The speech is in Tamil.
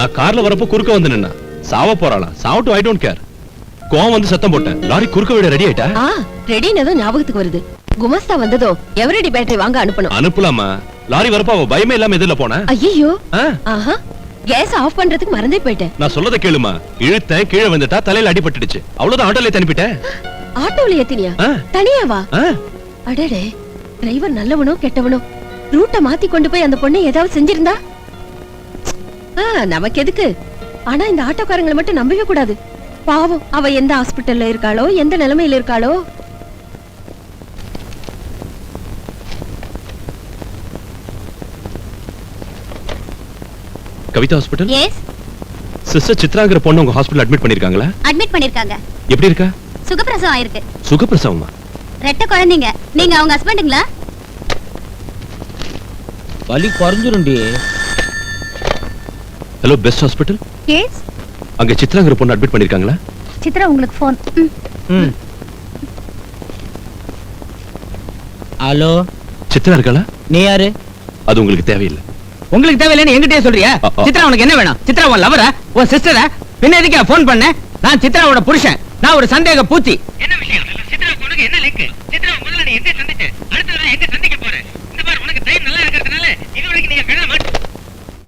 நான் கார்ல வரப்போ குறுக்க வந்து நின்னா சாவ போறாளாம். சாவட்டும், ஐ டோன்ட் கேர். கோவம் வந்து சத்தம் போட்டேன். லாரி குறுக்க விட ரெடி ஆயிட்டா? ரெடினதோ ஞாபகத்துக்கு வருது. குமஸ்தா வந்ததோ எவரடி பேட்டரி வாங்க அனுப்பணும். அனுப்பலாமா? லாரி வரப்போ அவ பயமே இல்லாம எதிரில போனா. ஐயோ, கேஸ் ஆஃப் பண்றதுக்கு மறந்தே போயிட்டேன். நான் சொல்லத கேளுமா. இழுத்தேன், கீழே வந்துட்டா, தலையில அடிபட்டுடுச்சு. அவ்வளவுதான், ஆட்டோல அனுப்பிட்டேன். ஆட்டோல ஏத்தினியா? தனியாவா? அடடே, டிரைவர் நல்லவனோ கெட்டவனோ ரூட்ட மாத்தி கொண்டு போய் அந்த பொண்ணை ஏதாவது செஞ்சிருந்தா நமக்கு எதுக்கு? ஆனா இந்த ஆட்டோக்காரங்களை மட்டும் நம்பவே கூடாது. பாவம், அவ எந்த ஹாஸ்பிட்டல்ல இருக்காளோ, எந்த நிலைமையில இருக்காளோ. கவிதா ஹாஸ்பிடல்? எஸ். சிஸ்டர் சித்ராங்கிற பொண்ணு உங்க ஹாஸ்பிடல் அட்மிட் பண்ணிருக்காங்களா? அட்மிட் பண்ணிருக்காங்க. எப்படி இருக்கா? சுகப்பிரசவம் ஆயிருக்கு. சுகப்பிரசவமா? ரெட்ட குழந்தைங்க. நீங்க அவங்க ஹஸ்பண்டுங்களா? வலி குறைஞ்சிரும்டி. Hello, best hospital? எஸ். அங்க சித்ராங்கிற பொண்ணு அட்மிட் பண்ணிருக்காங்களா? சித்ரா உங்களுக்கு ஃபோன். ஹலோ, சித்ரா இருக்காளா? நீ யாரு? அது உங்களுக்கு தேவையில்லை. உங்களுக்கு தேவையில்லைன்னு என்கிட்டயே சொல்றியா? சித்ரா உனக்கு என்ன வேணும்? சித்ரா உன் லவரா, உன் சிஸ்டரா? பின்ன எதுக்கு போன் பண்ண? நான் சித்ராவோட புருஷன். நான் ஒரு சந்தேக பூச்சி. என்ன விஷயம்?